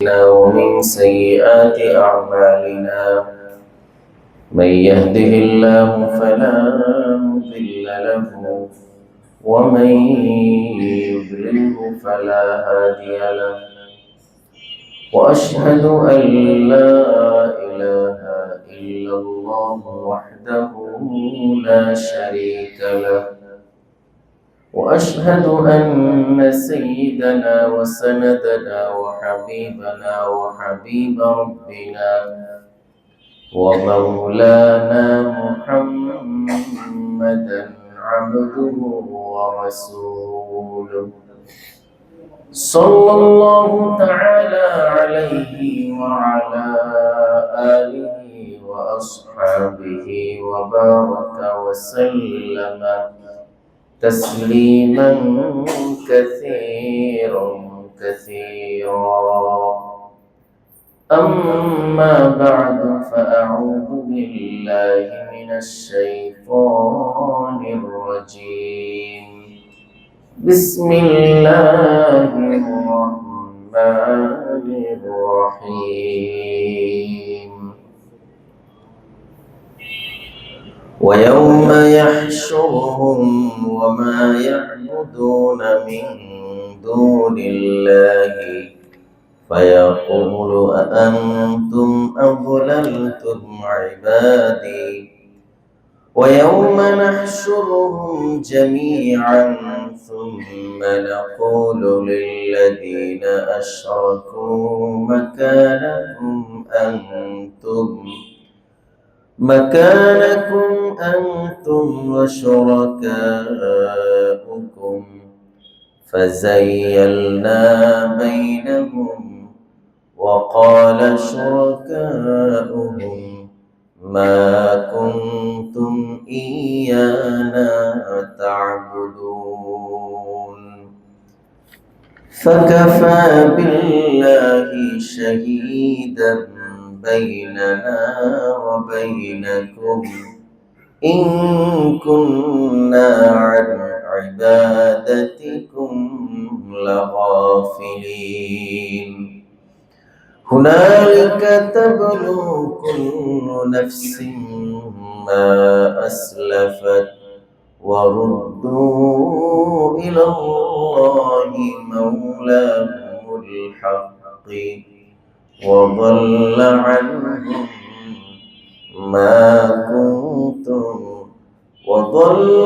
ومن سيئات أعمالنا من يهده الله فلا مضل له ومن يضلله فلا هادي له وأشهد أن لا إله إلا الله وحده لا شريك له وأشهد أن سيدنا وسندنا وحبيبنا وحبيب ربنا ومولانا محمدا عبده ورسوله صلى الله تعالى عليه وعلى آله وأصحابه وبارك وسلم تسليما كثيرا أما بعد فأعوذ بالله من الشيطان الرجيم بسم الله الرحمن الرحيم ويوم يحشرهم وما يعبدون من دون الله فيقول أأنتم أضللتم عبادي ويوم نحشرهم جميعا ثم نقول للذين أشركوا مكانكم أنتم وشركاؤكم فزيلنا بينهم وقال شركاؤهم ما كنتم إيانا تعبدون فكفى بالله شهيدا بيننا وبينكم إن كنا عن عبادتكم لغافلين هنالك تبلو كل نفس ما أسلفت وردوا إلى الله مولاهم الحق وضل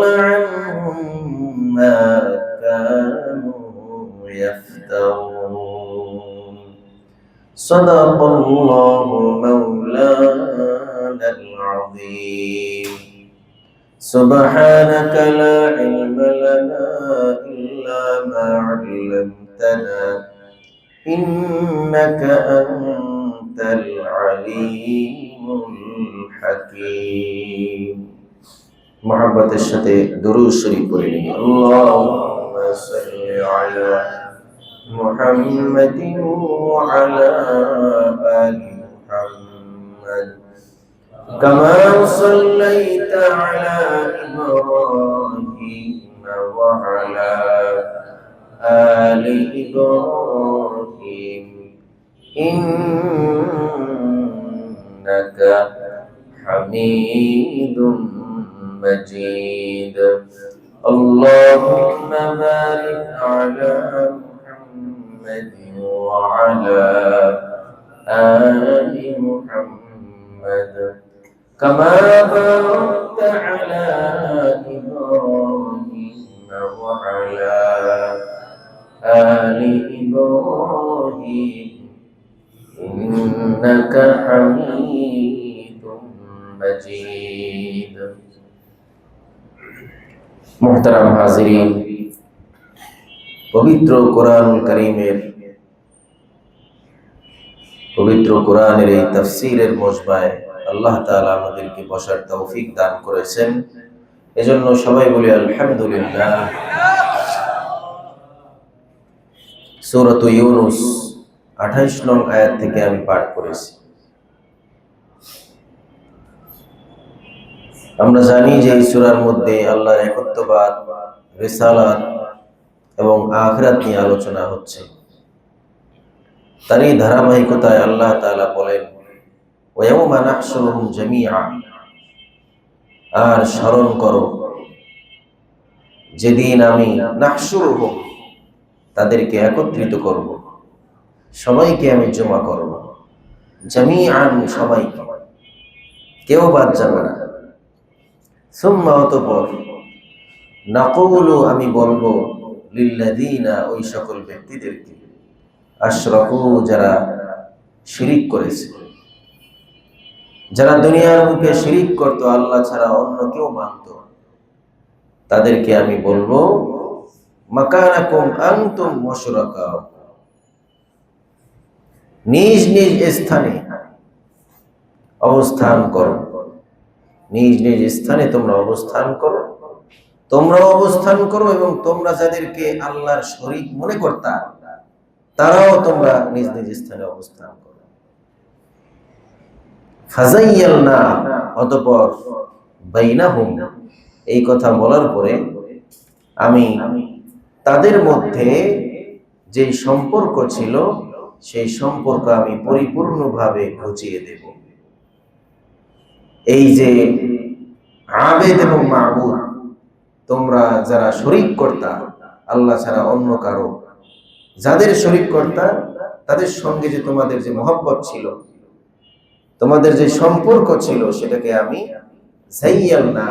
عنهم ما كانوا يفترون صدق الله مولانا العظيم سبحانك لا علم لنا إلا ما علمتنا إنك أنت العليم الحكيم محبة الشتى درود شريف اللهم صل على محمد وعلى آل محمد كما صليت على إبراهيم وعلى آل إبراهيم إنك حميد مجيد اللهم بارك على محمد وعلى آل محمد كما باركت على إبراهيم وعلى آل إبراهيم إنك حميد مجيد محترم হাজিরিন পবিত্র কোরআনুল কারীমের পবিত্র কোরআনের এই তাফসীরের মজমায় আল্লাহ তাআলা আমাদেরকে বসার তৌফিক দান করেছেন এজন্য সবাই বলি আলহামদুলিল্লাহ সূরা ইউনূস 28 নং আয়াত থেকে আমি পাঠ করেছি আমরা জানি যে এই সূরার মধ্যে আল্লাহর একত্ববাদ রিসালাত এবং আখিরাত নিয়ে আলোচনা হচ্ছে তারই ধারাবাহিকতায় আল্লাহ তাআলা বলেন, ওয়ায়াউমা নাহশুরুহুম জামিআ, আর স্মরণ করো যেদিন আমি নাহশুরুহুম, তাদেরকে একত্রিত করব, সবাইকে আমি জমা করব, জামিআন, সবাইকে, কেউ বাদ যাবে না। সুম্মা, অতঃপর, নাকুলু, আমি বলবো, লিল্লাযীনা, ওই সকল ব্যক্তিদেরকে, আশরাকু, যারা শিরিক করেছে, যারা দুনিয়ার মুখে শিরিক করত, আল্লাহ ছাড়া অন্য কেউ মানত, তাদেরকে আমি বলবো, মাকানাকুম আনতুম ওয়া শুরাকাউকুম, নিজ নিজ স্থানে অবস্থান করো, নিজ নিজ স্থানে তোমরা অবস্থান করো, তোমরাও অবস্থান করো, এবং তোমরা যাদেরকে আল্লাহর শরীক মনে করতা, তারাও তোমরা নিজ নিজ স্থানে অবস্থান করো। ফাযাইয়ালনা, অতঃপর, বাইনাহুম, এই কথা বলার পরে আমি তাদের মধ্যে যে সম্পর্ক ছিল, সেই সম্পর্ক আমি পরিপূর্ণভাবে ঘুচিয়ে দেব। এই যে আবেদ এবং মাবুদ, তোমরা যারা শরীক করতা আল্লাহ ছাড়া অন্য কারো, যাদের শরীক করতা, তাদের সঙ্গে যে তোমাদের যে মহব্বত ছিল, তোমাদের যে সম্পর্ক ছিল, সেটাকে আমি যাইয়ালনা,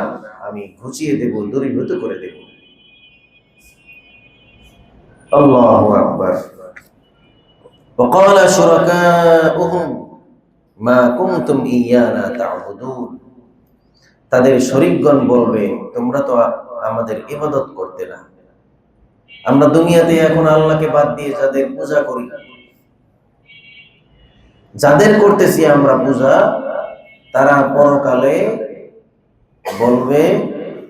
আমি ঘুচিয়ে দেব, দূরীভূত করে দেব। আল্লাহু আকবার। وقال شركاؤهم ما كنتم إيانا تعبدون, তাদের শরীকগণ বলবে, তোমরা তো আমাদের ইবাদত করতে না, আমরা দুনিয়াতে এখন আল্লাহকে বাদ দিয়ে যাদের পূজা করি, যাদের করতেছি আমরা পূজা, তারা পরকালে বলবে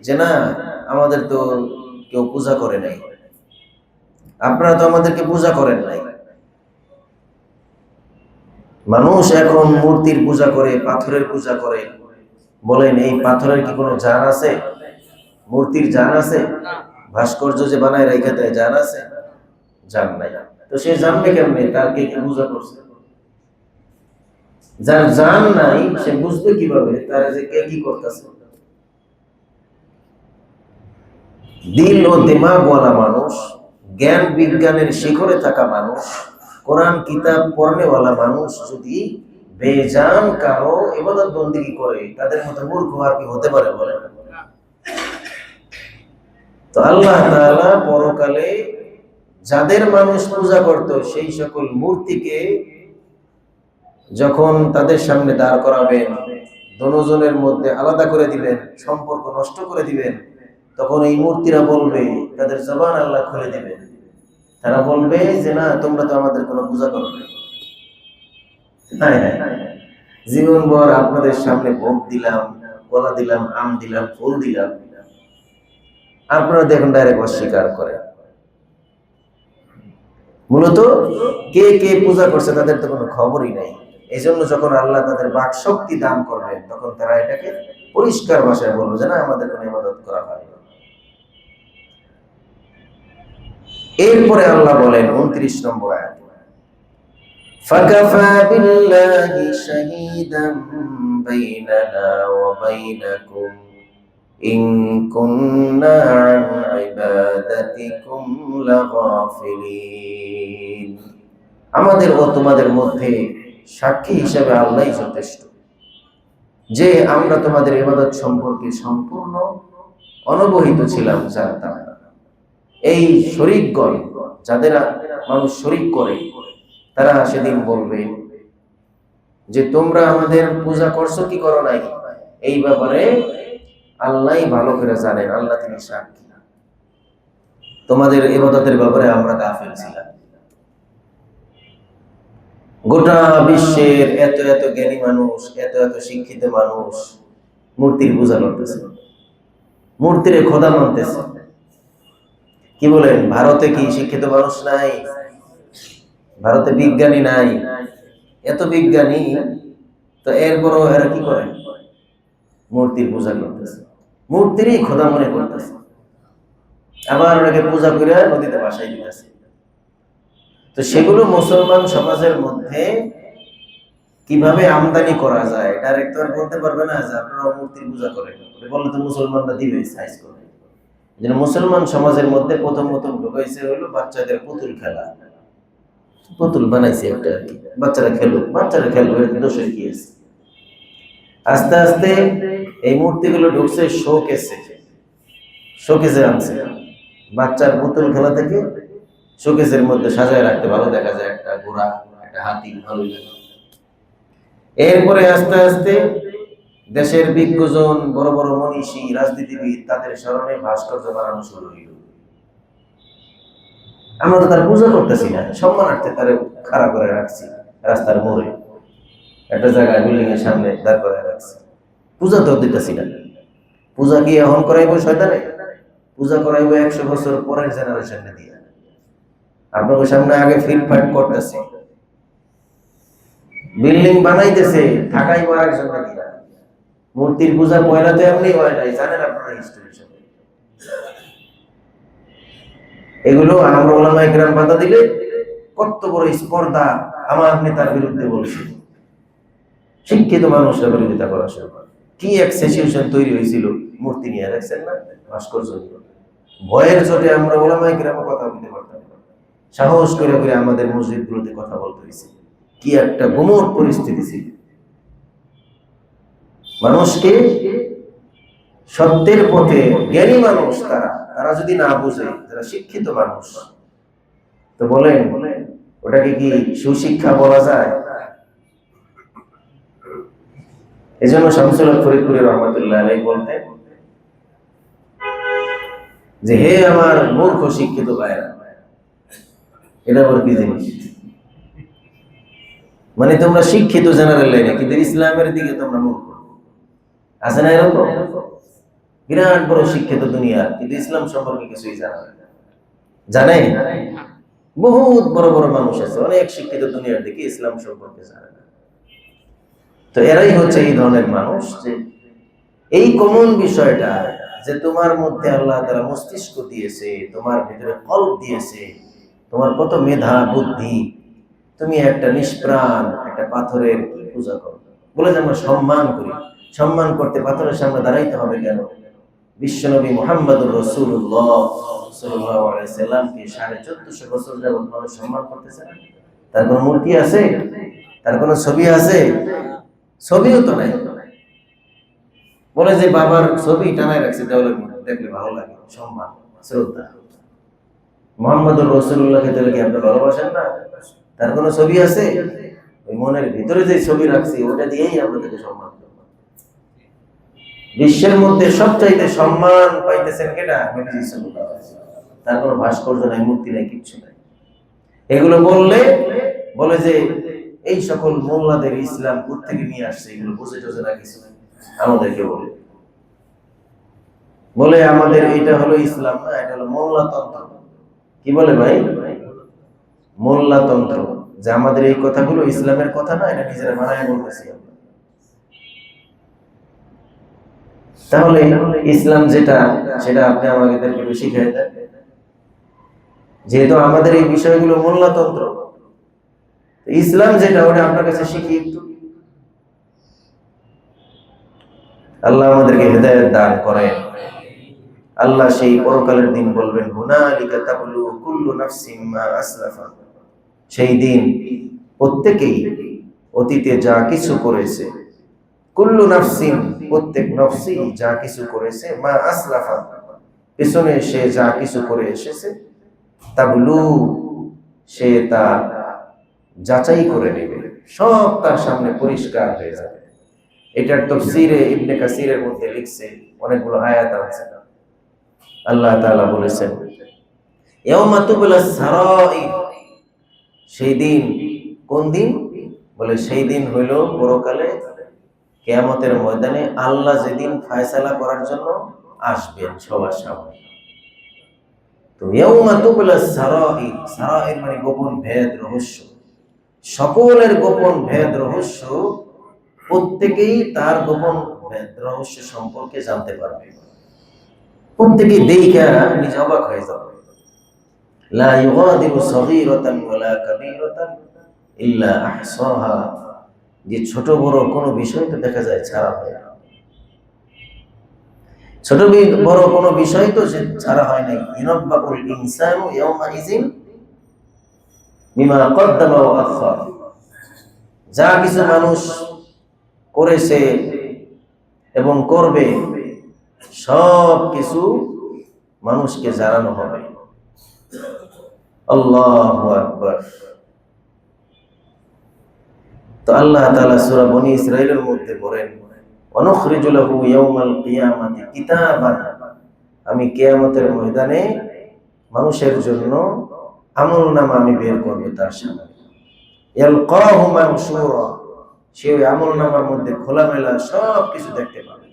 যে না, আমাদের তো কেউ পূজা করে নাই, আপনারা তো আমাদেরকে পূজা করেন নাই। মানুষ এখন মূর্তির পূজা করে, পাথরের পূজা করে। বলেন, এই পাথরের কি কোনো জান আছে? মূর্তির জান আছে? ভাস্কর্য যে বানায় রেখে দেয়, জান আছে? জান নাই। তো সে জানবে কেমনে তার কে কি পূজা করছে? যার জান নাই, সে বুঝবে কিভাবে তার যে কে কি করতেছে? দিল ও দিমাগওয়ালা মানুষ, জ্ঞান বিজ্ঞানের শিখরে থাকা মানুষ, কোরআন কিতাব পড়নেওয়ালা মানুষ যদি বেজান কারো ইবাদত বন্দেগী করে, তাদের মতো মূর্খ আর কি হতে পারে বলে? তো আল্লাহ তাআলা পরকালে যাদের মানুষ পূজা করত, সেই সকল মূর্তিকে যখন তাদের সামনে দাঁড় করাবেন, দুজনের মধ্যে আলাদা করে দিবেন, সম্পর্ক নষ্ট করে দিবেন, তখন এই মূর্তিরা বলবে, তাদের জবান আল্লাহ খুলে দিবেন, তারা বলবে যে না, তোমরা তো আমাদের কোনো পূজা করো না। জীবনভর আপনাদের সামনে ভোগ দিলাম, কলা দিলাম, আম দিলাম, ফুল দিলাম, আপনারা দেখুন ডাইরেক্ট অস্বীকার করে। মূলত কে কে পূজা করছে তাদের তো কোনো খবরই নাই। এই জন্য যখন আল্লাহ তাদের বাক শক্তি দান করবেন, তখন তারা এটাকে পরিষ্কার ভাষায় বলবে যে না, আমাদের কোনো ইবাদত করা হয় না। এরপরে আল্লাহ বলেন 29 নম্বর আয়াত, ফাকাফা বিল্লাহি শাহীদাম বাইনানা ওয়া বাইনাকুম ইন কুননা আন ইবাদাতিকুম লাগাফিলিন, আমাদের ও তোমাদের মধ্যে সাক্ষী হিসেবে আল্লাহই যথেষ্ট যে আমরা তোমাদের ইবাদত সম্পর্কে সম্পূর্ণ অনবহিত ছিলাম, জানতাম না। এই শরীকগণ, যাদের মানুষ শরীক করে, তারা সেদিন বলবে যে তোমরা আমাদের পূজা করছো কি করো নাই, এই ব্যাপারে আল্লাহই ভালো করে জানেন, আল্লাহ তিনি সাক্ষী। তোমাদের ইবাদতের ব্যাপারে আমরা গাফিল ছিলাম। গোটা বিশ্বের এত এত জ্ঞানী মানুষ, এত এত শিক্ষিত মানুষ মূর্তির পূজা করতেছে, মূর্তির খোদা মানতেছে। কি বলেন, ভারতে কি শিক্ষিত মানুষ নাই? ভারতে বিজ্ঞানী নাই? এত বিজ্ঞানী, তো এরপরও এরা কি করে? মূর্তির পূজা করতেছে, মূর্তিরই খোদা মনে করতেছে, আবার ওনাকে পূজা করে নদীতে ভাসাই দিতেছে। তো সেগুলো মুসলমান সমাজের মধ্যে কিভাবে আমদানি করা যায় ডাইরেক্ট তো আর বলতে পারবে না যে আপনারা মূর্তির পূজা করেন, বললে তো মুসলমানরা দিবে সাইজ করে। যেন মুসলমান সমাজের মধ্যে প্রথম প্রথম ঢুকাইছে হলো বাচ্চাদের পুতুল খেলা, পুতুল বানাইছে একটা আর কি, বাচ্চারা খেলুক, বাচ্চারা খেলবে, দোষের কি আছে। আস্তে আস্তে এই মূর্তিগুলো ঢুকছে শোকেসে, শোকেসে আনছে, বাচ্চার পুতুল খেলা থেকে শোকেসের মধ্যে সাজায় রাখতে ভালো দেখা যায়, একটা ঘোড়া, একটা হাতি, ভালো লাগে। এরপরে আস্তে আস্তে দেশের বিজ্ঞজন, বড় বড় মনীষী, রাজনীতিবিদ, তাদের স্মরণে ভাস্কর্য বানানো শুরু হইল। আমরা তো তার পূজা করতেছি না, সম্মানার্থে তার খাড়া করে রাখছি রাস্তার মোড়ে, একটা জায়গায় বিল্ডিং এর সামনে দাঁড় করে রাখছি, পূজা তো দিতেছি না। পূজা কি এখন করাইবো শয়তানে? পূজা করাইবো 100 বছর পরের জেনারেশনে দিয়ে। আপনাদের সামনে আগে ফিল্ড ফাইট করতেছে, বিল্ডিং বানাইতেছে, ঢাকাইবো আরেকজনকে দিয়ে। মূর্তির পূজা পয়লাতে এমনি হয় নাই, জানেন আপনারা হিস্ট্রি। এগুলো আমরা ওলামায়ে কেরাম বাধা দিলে কত বড় স্পর্ধা আমার নেতার বিরুদ্ধে বলছে, শিক্ষিত মানুষের বিরোধিতা করা শুরু করে। কি এক সিচুয়েশন তৈরি হয়েছিল মূর্তি নিয়ে, দেখছেন না? ভাস্কর্য নিয়ে ভয়ের চোটে আমরা ওলামায়ে কেরামের কথা বলতে পারতাম না, সাহস করে করে আমাদের মসজিদগুলোতে কথা বলতে হয়েছে। কি একটা গুমোট পরিস্থিতি ছিল। মানুষকে সত্যের পথে, জ্ঞানী মানুষ তারা যদি না বুঝে, যারা শিক্ষিত মানুষ, তো বলেন ওটাকে কি সুশিক্ষা বলা যায়? এজন্য শামসুল হক ফরিদপুরি রহমাতুল্লাহ আলাইহি বলতেন যে হে আমার মূর্খ শিক্ষিত ভাইরা, এটা বড় কি জিনিস? মানে তোমরা শিক্ষিত জেনারেল লাইনে, কিন্তু ইসলামের দিকে তোমরা মূর্খ। আছে না এরকম? বিরাট বড় শিক্ষিত দুনিয়া, কিন্তু ইসলাম সম্পর্কে কিছুই জানে না। জানে বহুত বড় বড় মানুষ আছে অনেক শিক্ষিত দুনিয়ার দিকে, ইসলাম সম্পর্কে জানে না। তো এরাই হচ্ছে এই ধরনের মানুষ, যে এই কমন বিষয়টা যে তোমার মধ্যে আল্লাহ তাআলা মস্তিষ্ক দিয়েছে, তোমার ভিতরে কলব দিয়েছে, তোমার কত মেধা বুদ্ধি, তুমি একটা নিষ্প্রাণ একটা পাথরের পূজা করো, বলে যে আমরা সম্মান করি। সম্মান করতে পাথরের সামনে দাঁড়াইতে হবে কেন? বিশ্বনবী মুহাম্মদুর রাসূলুল্লাহ সাল্লাল্লাহু আলাইহি সাল্লামকে 1450 বছর যাবত মানুষ সম্মান করতেছে না। তার কোনো মূর্তি আছে? তার কোনো ছবি আছে? ছবিও তো নাই। বলে যে বাবার ছবি টানায় রাখছে দেওয়ালের মধ্যে, দেখলে ভালো লাগে, সম্মান, শ্রদ্ধা। মুহাম্মদুর রাসূলুল্লাহকে তাহলে কি আপনি ভালোবাসেন না? তার কোনো ছবি আছে? ওই মনের ভিতরে যে ছবি রাখছি ওটা দিয়েই আমরা তাকে সম্মান করব। বিশ্বের মধ্যে সবচাইতে সম্মান পাইতেছেন কেনা? নবী সাল্লাল্লাহু আলাইহি ওয়াসাল্লাম। তার কোনো ভাস্কর্য নাই, মূর্তি নাই, কিচ্ছু নাই। এগুলো বলে যে এই সকল মোল্লাদের ইসলাম কোত্থেকে নিয়ে আসছে, এগুলো বুঝে টঝে না কিছু আমাদেরকে বলে আমাদের এটা হলো ইসলাম না, এটা হলো মোল্লাতন্ত্র। কি বলে ভাই? মোল্লাতন্ত্র। যে আমাদের এই কথাগুলো ইসলামের কথা না, এটা নিজেরা বানায় বলতেছি। তাহলে ইসলাম যেটা, সেটা আপনি আমাদেরকে একটু শিখিয়ে দেন, যেহেতু আমাদের এই বিষয়গুলো মোল্লাতন্ত্র। ইসলাম যেটা, ওটা আপনার কাছে শিখি একটু। আল্লাহ আমাদেরকে হেদায়েত দান করেন। আল্লাহ সেই পরকালের দিন বলবেন, হুনালিকা তাবলু কুল্লু নাফসিন মা আসরাফা। সেই দিন প্রত্যেকেই অতীতে যা কিছু করেছে, কুল্লু নাফসিন, প্রত্যেক নফসি যা কিছু করেছে, মা আসরাফা, পেছনে সে যা কিছু করে এসেছে, তাবলু, সে তা যাচাই করে নেবে, সব তার সামনে পরিষ্কার হয়ে যাবে। এটার তাফসীরে ইবনে কাসিরের মধ্যে লিখছে, অনেকগুলো আয়াত আছে। আল্লাহ তাআলা বলেছেন, ইয়াউমা তুবলাস সারাইর, সেই দিন। কোন দিন? বলে সেই দিন হইল পরকালে, কিয়ামতের ময়দানে আল্লাহ যেদিন ফয়সালা করার জন্য আসবেন সবার সামনে। তো ইয়াউমা তুবলাস সারাইর, সারাইর মানে গোপন ভেদ, রহস্য। সকলের গোপন ভেদ রহস্য, প্রত্যেকেই তার গোপন ভেদ রহস্য সম্পর্কে জানতে পারবে। প্রত্যেকেই দেখা নিজে অবাক হয়ে যাবে। লা ইউগাদিরু সগীরাতান ওয়ালা কাবীরাতান ইল্লা আহসাহা, যে ছোট বড় কোনো বিষয় তো দেখা যায় ছাড়া হয় না, ছোট বড় কোনো বিষয় তো সে ছাড়া হয় নাই। ইউনাব্বাউল ইনসানু ইয়াওমা ইযিন বিমা কদ্দামা ওয়া আখার, যা কিছু মানুষ করেছে এবং করবে সব কিছু মানুষকে জানানো হবে। আল্লাহু আকবার। তো আল্লাহ তাআলা সূরা বনী ইসরাঈলের মধ্যে বলেন, ওয়ানুখরিজু লাহু ইয়াওমাল কিয়ামাতি কিতাবান, আমি কিয়ামতের ময়দানে মানুষের জন্য আমলনামা আমি বের করব তার সামনে। ইয়ালকাহু মানশুরা, সে ওই আমলনামার মধ্যে খোলামেলা সব কিছু দেখতে পাবে।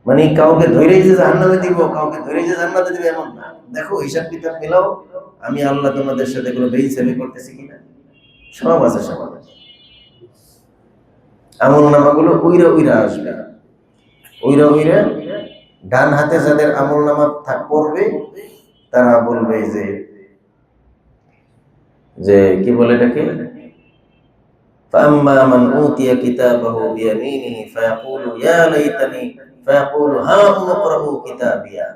মানে কাউকে ধরেই যে জাহান্নামে দিব, কাউকে ধরেই যে জান্নাতে দিব এমন না। দেখো হিসাব কিতাব মিলাও, আমি আল্লাহ তোমাদের সাথে কোনো বেইনসাফি করতেছি কিনা, সব আছে সব। আমলনামাগুলো উইরা উইরা আসবে, উইরা উইরা ডান হাতে যাদের আমলনামা পড়বে তারা বলবে যে যে কি বলে এটাকে, ফাম্মা মান উতিয়া কিতাবাহু বিয়ামিনিহি ফায়াকুলু ইয়া লাইতানি ফায়াকুলু হা উমকরাউ কিতাবিয়া।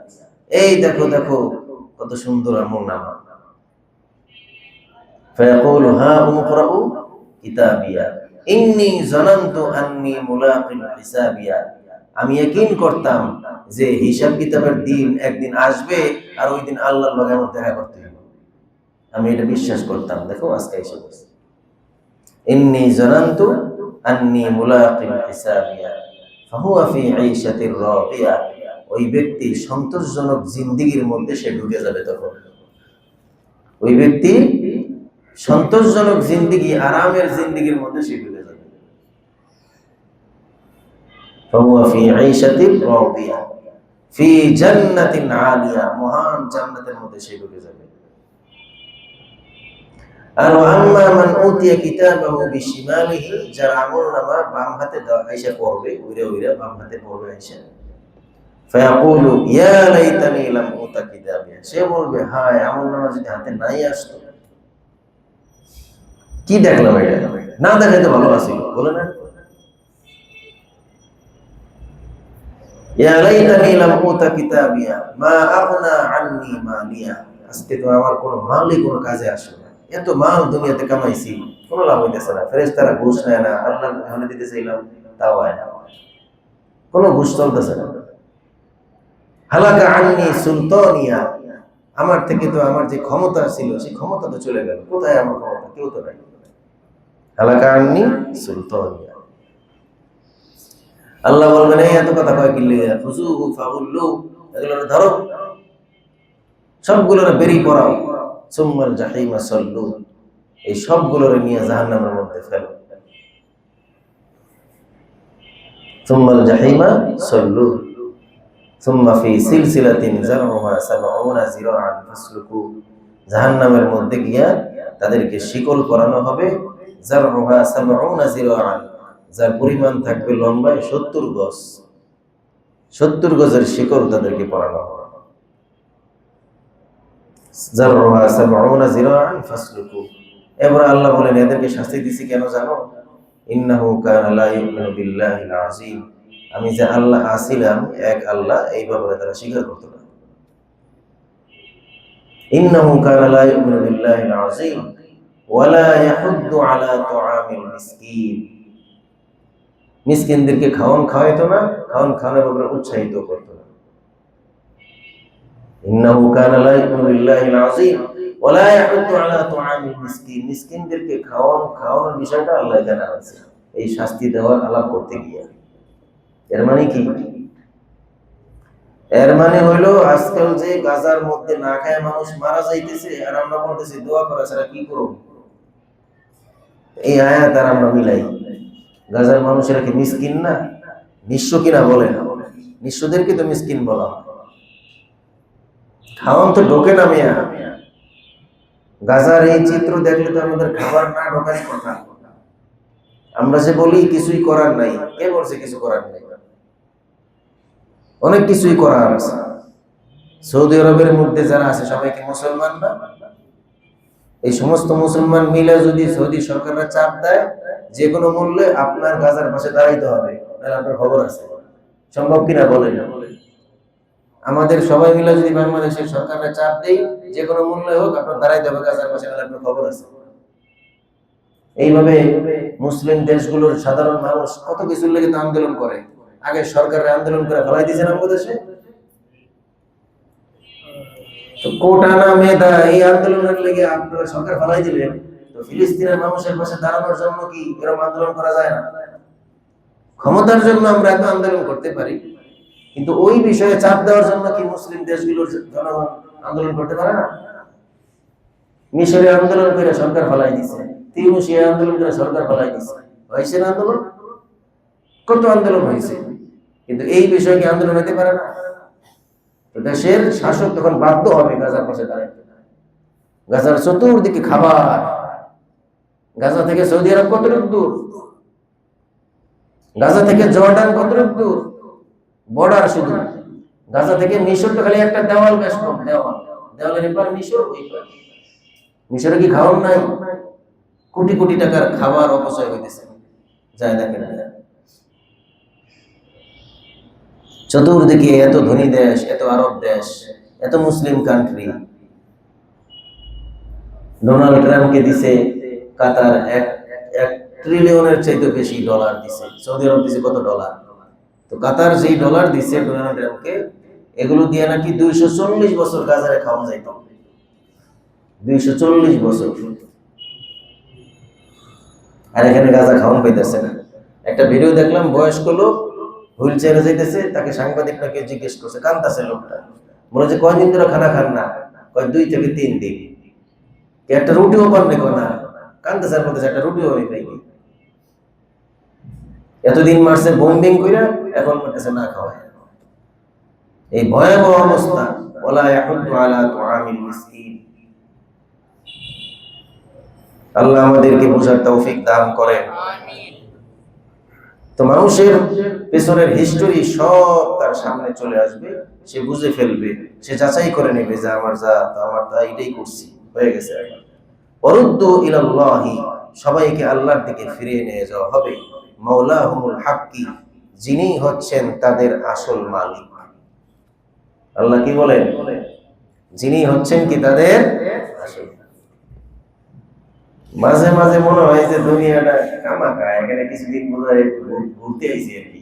এই দেখো দেখো কত সুন্দর আমলনামা। ফায়াকুলু হা উমকরাউ কিতাবিয়া ইন্নী যানানতু আন্নী মুলাকিন হিসাবিয়া, আমি ইয়াকিন করতাম যে হিসাব কিতাবের দিন একদিন আসবে আর ওই দিন আল্লাহর লগে আমার দেখা করতে হবে, আমি এটা বিশ্বাস করতাম। দেখো আজকে এসে বলছে ইন্নী যানানতু আন্নী মুলাকিন হিসাবিয়া ফাহুয়া ফি আইশাতির রাদিয়া, ওই ব্যক্তি সন্তোষজনক জিন্দেগীর মধ্যে সে ঢুকে যাবে। তখন ওই ব্যক্তি সন্তোষজনক জিন্দেগি, আরামের জিন্দেগীর মধ্যে সে ঢুকে যাবে। ফাহুয়া ফি আইশাতির রাদিয়া ফি জান্নাতিন আলিয়া, মহান জান্নাতের মধ্যে সে ঢুকে যাবে। আর আম্মা মান উতিয়া কিতাবাহু বিশিমালিহি, যার আমলনামা বাম হাতে আইসা পড়বে, উইরা উইরা বাম হাতে পড়বে আইসা, ফায়াকুলু ইয়া লাইতানি লাম উতা কিতাবিয়া, সে বলবে হায় আমলনামা যদি হাতে নাই আসতো, কি দেখলাম এটা, না দেখাইতে ভালো আছিল, বলে না ইয়া লাইতানি লাম উতা কিতাবিয়া মা আগনা আন্নী মালিয়া, আজকে তো আমার কোনো মালই কোনো কাজে আসে না, এত মাল দুনিয়াতে কামাইছি কোনো লাভ হইতেছে না, ফেরেশতারা ঘুষ নেয় না, আল্লাহ ওখানে দিতে চাইলাম তাও হয় না, কোনো ঘুষ চলতেছে না। হালাকা আন্নী সুলতানিয়া, আমার থেকে তো আমার যে ক্ষমতা ছিল সেই ক্ষমতা তো চলে গেল, কোথায় আমার ক্ষমতা, কেউ তো নাই। হালাকা আন্নী সুলতানিয়া, আল্লাহ বলবেন এই এত কথা কয় কিল্লে খুজুহু ফাগুল্লু, এগুলো ধরো সবগুলোর বেরি পড়াও, সুম্মাল জাহিমা সাল্লু, এই সবগুলোর নিয়ে জাহান্নামের মধ্যে ফেলো, সুম্মাল জাহিমা সাল্লু সুম্মা ফি সিলসিলাতিন যারউহা ৭০ যিরাআন ফাসলুকু, জাহান্নামের মধ্যে গিয়া তাদেরকে শিকল করানো হবে, যারউহা ৭০ যিরাআন, যার পরিমাণ থাকবে লম্বায় ৭০ গজ, ৭০ গজের শিকল তাদেরকে পরানো হবে। যারউহা ৭০ যিরাআন ফাসলুকু, এবার আল্লাহ বলেন এদেরকে শাস্তি দিছি কেন জানো, ইন্নাহু কানা লা ইউমিনু বিল্লাহিল আযীম, আমি যে আল্লাহ আসিলাম এক আল্লাহ এই ব্যাপারে তারা স্বীকার করতো না। ইন্নাহু কানা লা ইউমিনু বিল্লাহিল আযীম ওয়া লা ইয়াহুদ্দু আলা তুআমিল মিসকিন, মিসকিনদেরকে খাওয়ান খাওয়াইতো না, খাওয়ান খাওয়ানোর ব্যাপারে উৎসাহিত করতো না। ইন্নাহু কানা লা ইউমিনু বিল্লাহিল আযীম ওয়া লা ইয়াহুদ্দু আলা তুআমিল মিসকিন, মিসকিনদেরকে খাওয়ান খাওয়ানোর বিষয়টা আল্লাহ জানা আছে এই শাস্তি দেওয়ার আলাপ করতে গিয়ে। এর মানে কি, এর মানে হইলো আজকাল যে গাজার মধ্যে না খায় মানুষ মারা যাইতেছে আর আমরা বলতেছি দোয়া করা ছাড়া কি করব, এই আয়াত আর আমরা মিলাই, গাজার মানুষেরা কি মিসকিন না, নিঃস্ব কিনা বলে না, নিঃস্বদেরকে তো মিসকিন বলা হয়, খাওয়ান তো ঢোকে না মিয়া। গাজার এই চিত্র দেখলে তো আমাদের খাবার না ঢোকার কথা, আমরা যে বলি কিছুই করার নাই, কে বলছে কিছু করার নাই, অনেক কিছুই করার আছে। সৌদি আরবের মধ্যে যারা আছে সবাই কি মুসলমান না? এই সমস্ত মুসলমান মিলে যদি সৌদি সরকাররা চাপ দেয় যে কোনো মূল্যে আপনার গাজার পাশে দাঁড়াইতে হবে, তাহলে আপনার খবর আছে। সম্ভব কিনা বলেন? আমাদের সবাই মিলে যদি বাংলাদেশের সরকাররা চাপ দেয় যে কোনো মূল্যে হোক আপনার দাঁড়াইতে হবে গাজার পাশে, তাহলে আপনার খবর আছে। এইভাবে মুসলিম দেশগুলোর সাধারণ মানুষ কত কিছুর লেগে তো আন্দোলন করে। আগে সরকারের আন্দোলন করে ফেলাই দিয়েছেন আমাদের দেশে। তো কোটা না মেধা এই আন্দোলনের লেগে আপনারা সরকার ফেলাই দিলেন, তো ফিলিস্তিনের মানুষের পাশে দাঁড়ানোর জন্য কি এরকম আন্দোলন করা যায় না? ক্ষমতার জন্য আমরা এত আন্দোলন করতে পারি, কিন্তু ওই বিষয়ে চাপ দেওয়ার জন্য কি মুসলিম দেশগুলোর জনগণ আন্দোলন করতে পারে না? মিশরে আন্দোলন করে সরকার ফেলাই দিচ্ছে, তিউনিসিয়া আন্দোলন করে সরকার ফেলাই দিচ্ছে, হয়েছে না আন্দোলন? কত আন্দোলন হয়েছে, কিন্তু এই বিষয়ে কি আন্দোলন হতে পারে না? তো দেশের শাসক তখন বাধ্য হবে গাজার পাশে দাঁড়াতে। গাজার চতুর্দিকে খাবার, গাজা থেকে সৌদি আরব কতটুকু দূর, গাজা থেকে জর্ডান কতটুকু দূর, বর্ডার শুধু। গাজা থেকে মিশর তো খালি একটা দেওয়াল, বেশ কম দেওয়াল, দেওয়ালের এপার মিশর, ওই পার। মিশরে কি খাওয়ার নাই? কোটি কোটি টাকার খাবার অপচয় হইতেছে, যায় দেখেন। চতুর্দিকে এত ধনী দেশ, এত আরব দেশ, এত মুসলিম কান্ট্রি। ডোনাল্ড ট্রাম্পকে দিছে কাতার এক ট্রিলিয়নের চাইতে বেশি ডলার দিছে। সৌদি আরব দিছে কত ডলার? তো কাতার যেই ডলার দিছে ডোনাল্ড ট্রাম্পকে, এগুলো দিয়ে নাকি 240 বছর গাজারে খাওয়া যাইত। 240 বছর। আর এখানে গাজা খাওয়ান পাইতেছে না। একটা ভিডিও দেখলাম, বয়স্ক লোক হুইল চেয়ারে যাইতেছে, তাকে সাংবাদিক নাকি জিজ্ঞেস করছে, কান্দাছে লোকটা, বলে যে কয়দিন ধরে খানা খান না? কয় 2 থেকে 3 দিন। একটা রুটিও পান না, কান্দাছে, বলতেছে একটা রুটিও আমি পাইনি। এতদিন মারছে বোম্বিং কইরা, এখন বলতেছে না খাওয়ায়। এই ভয়াবহ অবস্থা। ওয়ালা ইয়াহুদ্দু আলা তুআমিল মিসকিন। আল্লাহ আমাদেরকে বোঝার তৌফিক দান করেন। তো মানুষের পেছনের হিস্টোরি সব তার সামনে চলে আসবে, সে বুঝে ফেলবে, সে যাচাই করে নেবে যে আমার এটাই করছি, হয়ে গেছে। ওয়ারুদ্দু ইলাল্লাহি, সবাইকে আল্লাহর দিকে ফিরিয়ে নিয়ে যাওয়া হবে। মাওলাহুমুল হাক্কি, যিনি হচ্ছেন তাদের আসল মালিক। আল্লাহ কি বলেন? যিনি হচ্ছেন কি তাদের আসল। মাঝে মাঝে মনে হয় যে দুনিয়াটা কামাকা, এখানে কিছুদিন বোধহয় ঘুরতে আইছি আর কি।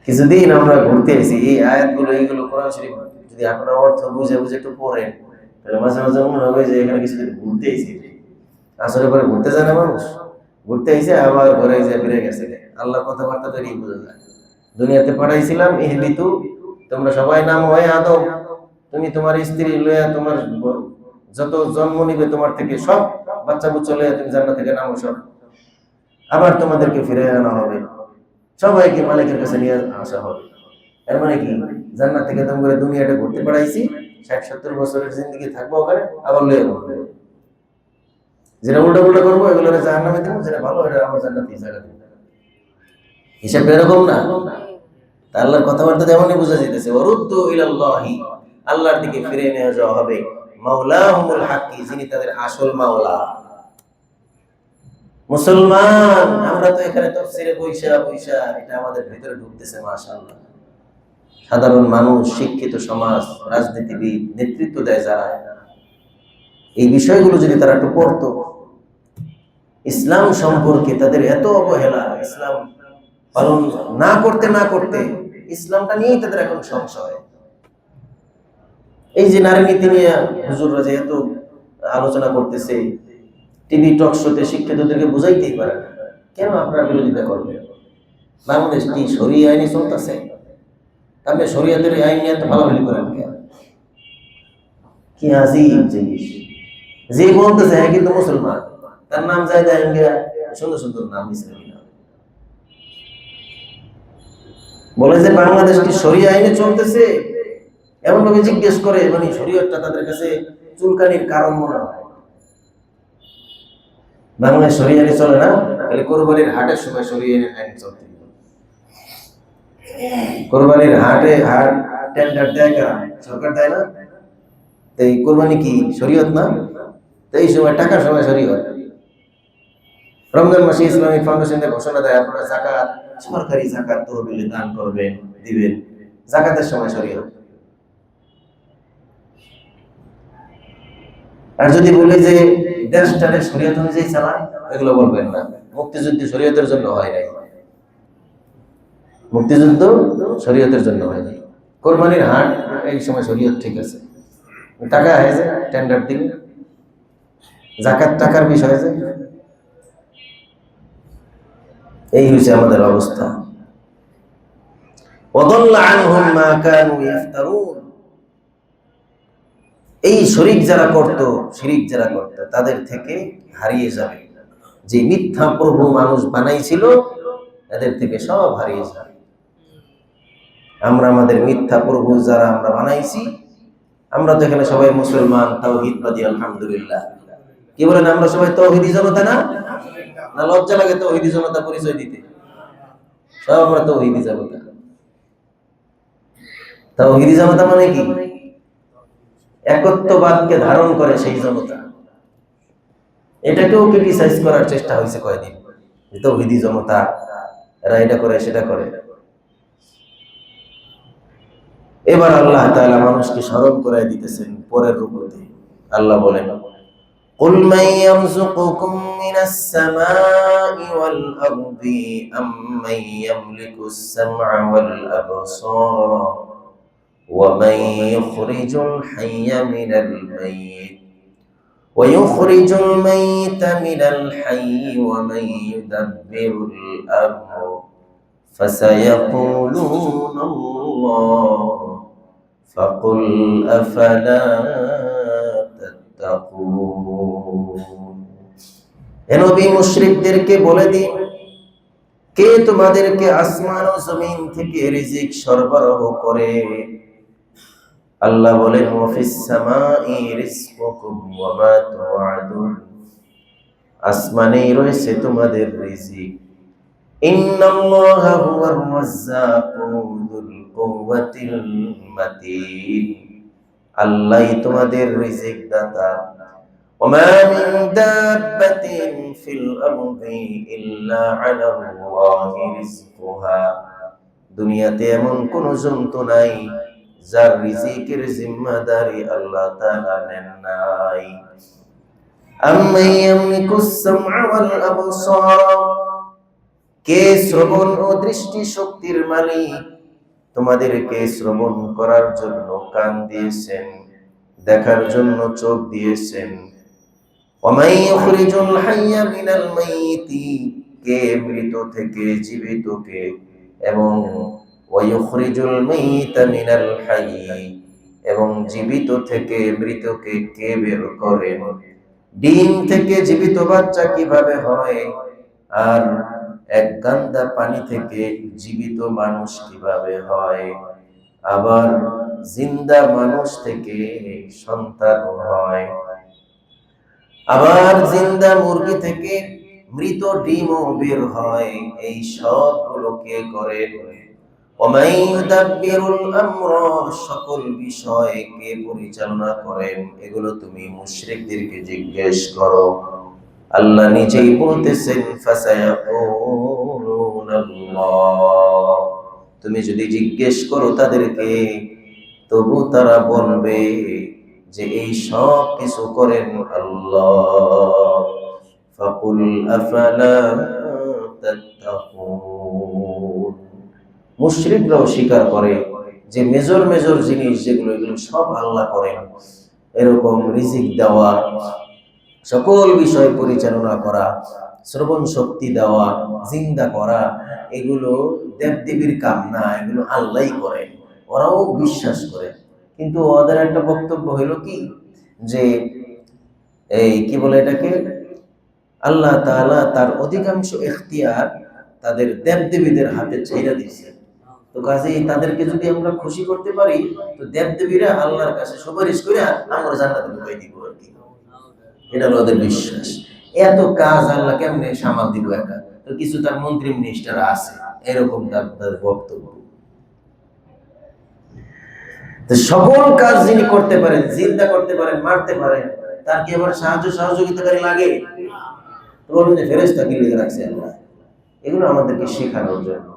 কিছুদিন আমরা ঘুরতে আইছি। এই আয়াতগুলো, এইগুলো কোরআন শরীফ যদি আপনারা অর্থ বুঝে বুঝে একটু পড়েন, তাহলে মাঝে মাঝে মনে হবে যে এখানে কিছুদিন ঘুরতে আইছি। আসলে পরে ঘুরতে যায় না মানুষ, ঘুরতে আইছে আবার ঘরে যায় ফিরে গেছে। আল্লাহর কথাবার্তা তো এই বোঝা যায়। দুনিয়াতে পাঠাইছিলাম ইহবিতু, তোমরা সবাই নাম হয় আদম, তুমি তোমার স্ত্রী লইয়া, তোমার যত জন্ম নিবে তোমার থেকে সব বাচ্চা বুচ্চা লইয়া তুমি জান্নাত থেকে নামো সব। আবার তোমাদেরকে ফিরে আনা হবে, সবাইকে মালিকের কাছে নিয়ে আসা হবে। এর মানে কি? জান্নাত থেকে তুমি করে দুনিয়াটা ঘুরতে পাঠাইছি, 60-70 বছরের জিন্দেগি থাকবো ওখানে, আবার লইয়া যাবো। যেটা উল্টা উল্টা করবো এগুলো জাহান্নামে দেবো, যেটা ভালো এটা আমার জান্নাতে জায়গা দেবো। হিসাব এরকম না। আল্লাহর কথাবার্তা যেমনই বোঝা যাইতেছে, ওয়ারুদ্দু ইলাল্লাহি, আল্লাহর দিকে ফিরে নিয়ে যাওয়া হবে। মাওলাহুমুল হাক্কি, যিনি তাদের আসল মাওলা। মুসলমান আমরা তো এখানে তাফসীরে বইসা বইসা এটা আমাদের ভিতরে ঢুকতেছে, মাশাআল্লাহ। সাধারণ মানুষ, শিক্ষিত সমাজ, রাজনীতিবিদ, নেতৃত্ব দেয় যারা, এই বিষয়গুলো যদি তারা একটু পড়তো, ইসলাম সম্পর্কে তাদের এত অবহেলা, ইসলাম পালন না করতে না করতে ইসলামটা নিয়েই তাদের এখন সংশয়। এই যে নারী নীতি নিয়ে হুজুররা যে এত আলোচনা করতেছে, টিভি টক শোতে শিক্ষিতদেরকে বুঝাইতেই পারে না, কেন আপনারা বিরোধিতা করবেন? বাংলাদেশ কি শরীয়ত আইনে চলতেছে? আপনি শরীয়তের আইন নিয়ে এত ভালোভালি করেন কেন? কি আজীব জিনিস। যে বলতেছে হ্যাঁ কিন্তু মুসলমান, তার নাম যায় দেয় সুন্দর সুন্দর নাম ইসলামী নাম, বলে যে বাংলাদেশ কি শরীয়ত আইনে চলতেছে, এমন ভাবে জিজ্ঞেস করে, মানে শরীয়তটা তাদের কাছে চুলকানির কারণ মনে হয়। বাংলাদেশ শরীয়ত আইনে চলে না, তাহলে কোরবানির হাটের সময় শরীয়ত আইন চলতে, কোরবানির হাট টেন্ডার দেয় কারা? সরকার দেয় না? তো এই কোরবানি কি শরীয়ত না? তো এই সময় টাকার সময় শরীয়ত। রমজান মাসে ইসলামিক ফাউন্ডেশন ঘোষণা দেয় আপনারা যাকাত, সরকারি যাকাত তহবিলে দান করবেন, দিবেন। যাকাতের সময় শরীয়ত। আর যদি বলে যে দেশটারে শরীয়ত অনুযায়ী চালান, এগুলো বলবেন না। মুক্তিযুদ্ধ শরীয়তের জন্য হয় নাই। মুক্তিযুদ্ধ শরীয়তের জন্য হয় নাই। কোরবানির হাট এই সময় শরীয়ত ঠিক আছে। টাকা হয়েছে টেন্ডার দিলে, যাকাত টাকার বিষয় আছে। এই হচ্ছে আমাদের অবস্থা। ওয়াদাল্লা আনহুম মা কানু ইফতারুন। এই শরীক যারা করত, শিরিক যারা করত, তাদের থেকে হারিয়ে যাবে। যে মিথ্যা প্রভু মানুষ বানাইছিল, এদের থেকে সব হারিয়ে যাবে। আমরা আমাদের মিথ্যা প্রভু যারা আমরা বানাইছি, আমরা তো এখানে সবাই মুসলমান, তাওহীদবাদী, আলহামদুলিল্লাহ। কি বলেন, আমরা সবাই তাওহীদি জনতা না? না লজ্জা লাগে তাওহীদি জনতা পরিচয় দিতে? সব আমরা তাওহীদি জনতা। তাওহীদি জনতা মানে কি? একত্ববাদকে ধারণ করে সেই জনতা। এটাকেও ক্রিটিসাইজ করার চেষ্টা হয়েছে কয়েকদিন, তাওহীদি জনতা এরা এটা করে সেটা করে। এবার আল্লাহ তাআলা মানুষকে স্মরণ করায় দিতেছেন পরের রূপতে। আল্লাহ বলেন, قل من يرزقكم من السماء والأرض أم من يملك السمع والأبصار ومن يخرج الحي من الميت ويخرج الميت من الحي ومن يدبر الأمر فسيقولون الله فقل أفلا تتقون। হে নবী, মুশরিকদেরকে বলে দিন, কে তোমাদেরকে আসমান ও জমিন থেকে রিজিক সরবরাহ করে? আল্লাহ বলেন, ওয়াফিস সামাই রিজকুকুম ওয়া মা তুআদুন। আসমানেই রয়েছে তোমাদের রিজিক। ইন্নাল্লাহা হুয়ার রাজ্জাকু যুল কুওয়াতিল মাতিন। আল্লাহই তোমাদের রিজিক দাতা। ওয়া মা মিন দাব্বাতিন ফিল আরদি ইল্লা আলাল্লাহি রিজকুহা। দুনিয়াতে এমন কোন জন্তু নাই যার রিজিকের জিম্মাদারি আল্লাহ তাআলা নেন নাই। আম্মান ইয়ামলিকুস সামআ ওয়াল আবসার। কে শ্রবণ ও দৃষ্টি শক্তির মালিক? তোমাদেরকে শ্রবণ করার জন্য কান দিয়েছেন, দেখার জন্য চোখ দিয়েছেন। ওয়ামাই ইখরিজুল হাইয়া মিনাল মাইয়িতি। কে মৃত থেকে জীবিতকে, এবং ওয়াইখরিজুল মাইয়িতা মিনাল হাইয়্যি, এবং জীবিত থেকে মৃতকে কে বের করেন? ডিম থেকে জীবিত বাচ্চা কিভাবে হয়, আর এক গান্দা পানি থেকে জীবিত মানুষ কিভাবে হয়? আবার জিন্দা মানুষ থেকে সন্তান হয়, আবার জিন্দা মুরগি থেকে মৃত ডিমও বের হয়। এই সবগুলো কে করে? ওয়ামাই ইউদাব্বিরুল আমর। সকল বিষয় কে পরিচালনা করেন? এগুলো তুমি মুশরিকদেরকে জিজ্ঞেস করো। আল্লাহ নিজেই বলতেছেন, ফাসায়াকুলুনাল্লাহ। তুমি যদি জিজ্ঞেস করো তাদেরকে, তবু তারা বলবে যে এই সব কিছু করেন আল্লাহ। ফাকুল আফালা তাত্তাকুন। মুশরিকরাও স্বীকার করে যে মেজর মেজর জিনিস যেগুলো, এগুলো সব আল্লাহ করেন। এরকম রিজিক দেওয়া, সকল বিষয় পরিচালনা করা, শ্রবণ শক্তি দেওয়া, জিন্দা করা, এগুলো দেবদেবীর কাম না, এগুলো আল্লাহই করেন। ওরাও বিশ্বাস করে। কিন্তু ওদের একটা বক্তব্য হইল কি, যে এই কি বলে এটাকে, আল্লাহ তাআলা তার অধিকাংশ ইখতিয়ার তাদের দেবদেবীদের হাতে ছেড়ে দিয়েছে। তো কাজেই তাদেরকে যদি আমরা খুশি করতে পারি, তো দেবদেবীরা আল্লাহর কাছে সুপারিশ করে আমরা জান্নাতে ঢুকাই দিব আর কি। এটা হলো ওদের বিশ্বাস। এত কাজ আল্লাহ কেমনে সামাল দিব একা? তো কিছু তার মন্ত্রী মিনিস্টার আছে, এরকম তাদের বক্তব্য। তো সকল কাজ যিনি করতে পারেন, জিন্দা করতে পারেন, মারতে পারেন, তার কি আবার সাহায্য সহযোগিতাকারী লাগে? বলুন যে ফেরেশতা কি লিখে রাখছে আল্লাহ? এগুলো আমাদেরকে শেখানোর জন্য।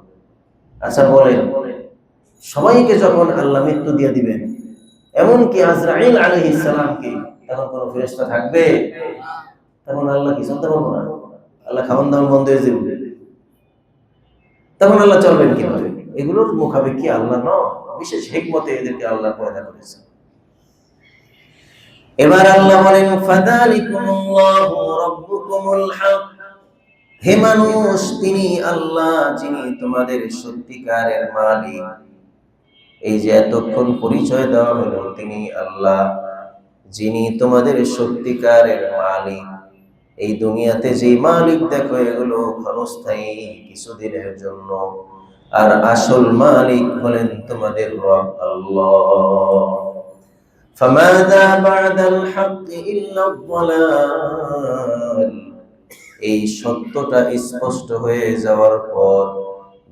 আচ্ছা বলেন, সবাইকে যখন আল্লাহ মৃত্যু দিয়ে দিবেন, এমনকি আজরাইল আলাইহিস সালামকে, তখন কোনো ফেরেশতা থাকবে? তখন আল্লাহ কি চলতে পারবো না? আল্লাহ খাওয়ান দাওয়ান বন্ধ হয়ে যাবে, তখন আল্লাহ চলবেন কিভাবে? এগুলোর মুখাপেক্ষি আল্লাহ নয়, বিশেষ হিকমতে এদেরকে আল্লাহ পয়দা করেছে। এবার আল্লাহ বলেন ফাযালিকুমুল্লাহু রাব্বুকুমুল হক, হে মানুষ, তিনি আল্লাহ যিনি তোমাদের সত্যিকারের মালিক। এই যে এতক্ষণ পরিচয় দেওয়া হলো, তিনি আল্লাহ যিনি তোমাদের সত্যিকারের মালিক। এই দুনিয়াতে যে মালিক দেখো, এগুলো ক্ষণস্থায়ী, কিছুদিনের জন্য। আর আসল মালিক হলেন তোমাদের রব আল্লাহ। ফামাযা বা'দাল হাক্কি ইল্লা আদ-দালাল, এই সত্যটা স্পষ্ট হয়ে যাওয়ার পর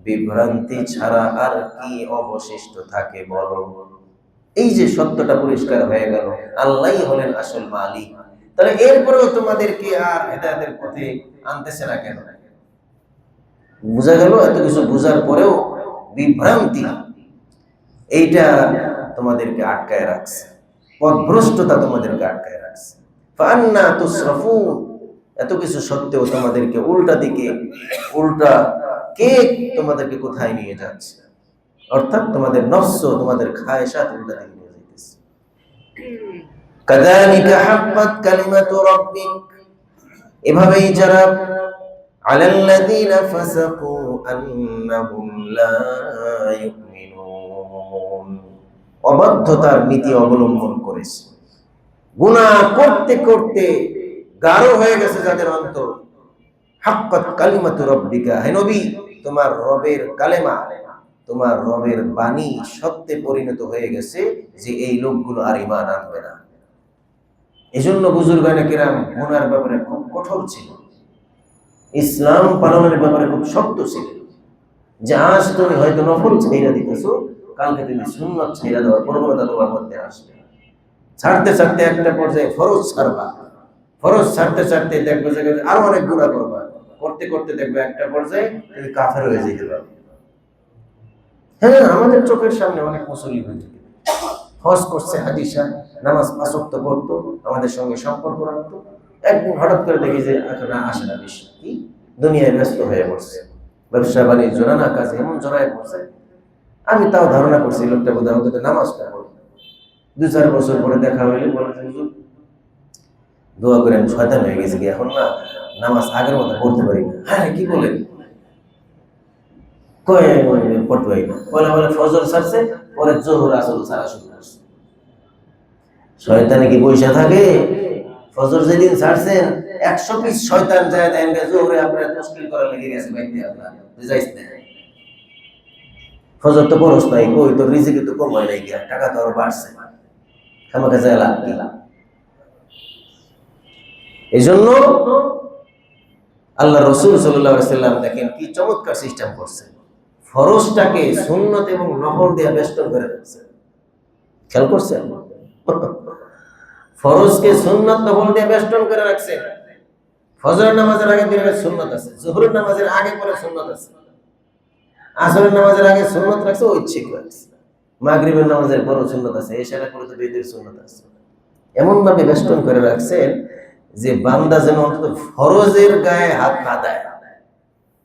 বিভ্রান্তি ছাড়া আর কি অবশিষ্ট থাকে বলো? এই যে সত্যটা পরিষ্কার হয়ে গেল, আল্লাহই হলেন আসল মালিক, তাহলে এরপরেও তোমাদেরকে আর হেদায়েতের পথে আনতেছে না কেন? বুঝা গেল? এত কিছু বুঝার পরেও বিভ্রান্তি, এইটা তোমাদেরকে আটকায় রাখছে, পথভ্রষ্টতা তোমাদেরকে আটকায় রাখছে। ফান্না তুসরাফুন, এত কিছু সত্ত্বেও তোমাদেরকে উল্টা দিকে, উল্টা কে তোমাদেরকে কোথায় নিয়ে যাচ্ছে? অর্থাৎ তোমাদের নফস, তোমাদের খায়সাত উল্টা দিকে নিয়ে যাইতেছে। কাযালিকা হাক্কাত কালিমাতু রাব্বিক, এভাবেই যারা আলাল্লাযীনা ফাসাকু আন্নাহুম লা ইউমিনুন, অবাধ্যতার নীতি অবলম্বন করেছে, গুনাহ করতে করতে গাঢ় হয়ে গেছে যাদের অন্তর। হাক্কাত কালিমাতু রাব্বিকা, হে নবী, তোমার রবের কালেমা, তোমার রবের বাণী সত্যে পরিণত হয়ে গেছে যে এই লোকগুলো আর ঈমান আনবে না। এজন্য বুজুর্গানে কিরাম গুনার ব্যাপারে খুব কঠোর ছিল, ইসলাম পালনের ব্যাপারে খুব শক্ত ছিল। যে আজ তুমি হয়তো নফল ছাইরা দিতেছো, কালকে তুমি সুন্নাত ছাইরা দেওয়ার প্রবণতা তোমার মধ্যে আসবে। ছাড়তে ছাড়তে একটা পর্যায়ে ফরজ ছাড়বা, ফরজ ছাড়তে ছাড়তে দেখবে যে আরো অনেক গুনাহ করবা, করতে করতে দেখবে একটা পর্যায়ে তুমি কাফের হয়ে যেতে পারবে। হ্যাঁ, আমাদের চোখের সামনে অনেক মুসল্লি হয়েছে, হজ করছে, হাদিসা, নামাজ পাঁচ ওয়াক্ত পড়তো, আমাদের সঙ্গে সম্পর্ক রাখতো, একদিন হঠাৎ করে দেখি যে এখন আসে না, বেশি কি দুনিয়ায় ব্যস্ত হয়ে পড়ছে, ব্যবসা বাণিজ্য নানা কাজে এমন জড়ায় পড়ছে। আমি তাও ধারণা করছি লোকটা বোধহয় অন্তত নামাজটা পড়ে। 2-4 বছর পরে দেখা হইলে বলে, দোয়া করে আমি শয়তান হয়ে গেছি, এখন না নামাজ আগের মতো পড়তে পারি না। হ্যাঁ, কি বলেন? কয় পড়তে পারি না, বলে বলে ফজর ছাড়ছে, পরে জোহর আসর ছাড়া শুরু করছে। শয়তানে কি পয়সা থাকে? ফজর যেদিন ছাড়ছেন 100 পিস শয়তান যায় দেন জোহরে আপনারা মুশকিল করা লেগে গেছে, বাইতে আপনারা যাইছ না। ফজর তো পড়স নাই, কই তোর রিজিকে তো কম হয় নাই, টাকা তো আরো বাড়ছে, খামাখা যায় লাভ কি? এজন্য আল্লাহ রাসূল সাল্লাল্লাহু আলাইহি ওয়াসাল্লাম দেখেন কি চমৎকার সিস্টেম করছেন, ফরজটাকে সুন্নাত এবং নফল দিয়ে বেষ্টন করে রাখছেন। খেয়াল করছেন? ফরজকে সুন্নাত নফল দিয়ে বেষ্টন করে রাখছেন। ফজরের নামাজের আগে দিনের সুন্নাত আছে, যোহরের নামাজের আগে পরে সুন্নাত আছে, আসরের নামাজের আগে সুন্নাত রাখছে, ঐচ্ছিক রাখছে, মাগরিবের নামাজের পরে সুন্নাত আছে, এশারের পরে তো বেদের সুন্নাত আছে। এমন ভাবে বেষ্টন করে রাখছেন যে বান্দা যেন অন্তত ফরজের গায়ে হাত না দেয়।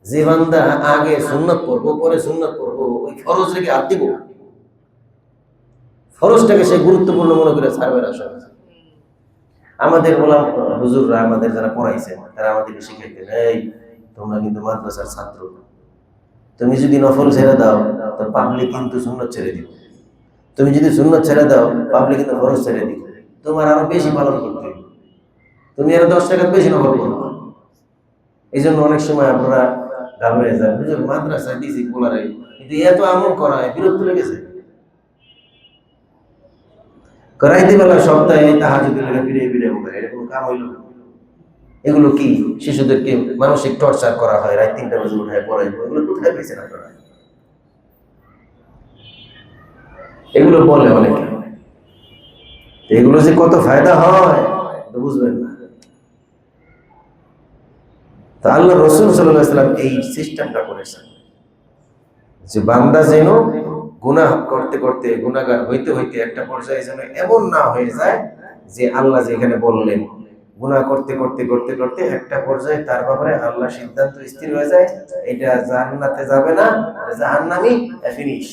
যে বান্দা আগে সুন্নাত পড়বো পরে সুন্নাত পড়বো, ওই ফরজ রেখে হাত দিব, ফরজটাকে সে গুরুত্বপূর্ণ মনে করে ছাড়বে না। সব আমাদের গোলাম হুজুররা, আমাদের যারা পড়াইছেন, তারা আমাদেরকে শিখাইতেন, এই তোমরা কিন্তু মাদ্রাসার ছাত্র, তুমি যদি নফল ছেড়ে দাও তো পাবলিক কিন্তু সুন্নাত ছেড়ে দিবে, তুমি যদি সুন্নাত ছেড়ে দাও পাবলিক কিন্তু ফরজ ছেড়ে দিবে, তোমার আরো বেশি পালন করতে হবে, তুমি আরো 10 টাকা বেশি নফল করো। এই জন্য অনেক সময় আপনারা ঘাবড়ে যান, হুজুর মাদ্রাসায় দিয়েছি পোলারে, কিন্তু এত আমল করায় বিরক্ত লেগেছে। করাইতে বেলা সপ্তাহে তাহাজ্জুদের লেগে ফিরে ফিরে বলে, এটা কোনো কাম হইল? এগুলো কি শিশুদেরকে মানসিক টর্চার করা হয়, রাত 3টা বাজে উঠায় পড়াইবো, এগুলো কোথায় পেয়েছেন আপনারা? এগুলো বলে অনেকে, এগুলো যে কত ফায়দা হয় বুঝবেন না। তা আল্লাহ রসুল সাল্লাল্লাহু আলাইহি ওয়াসাল্লাম এই সিস্টেমটা করেছেন যে বান্দা যেন গুনাহ করতে করতে, গুনাহগার হইতে হইতে একটা পর্যায়ে যেন এমন না হয়ে যায় যে আল্লাহ যেখানে বললেন, গুনাহ করতে করতে করতে করতে একটা পর্যায়ে তার ব্যাপারে আল্লাহ সিদ্ধান্ত স্থির হয়ে যায় এটা জান্নাতে যাবে না, জাহান্নামী, ফিনিশ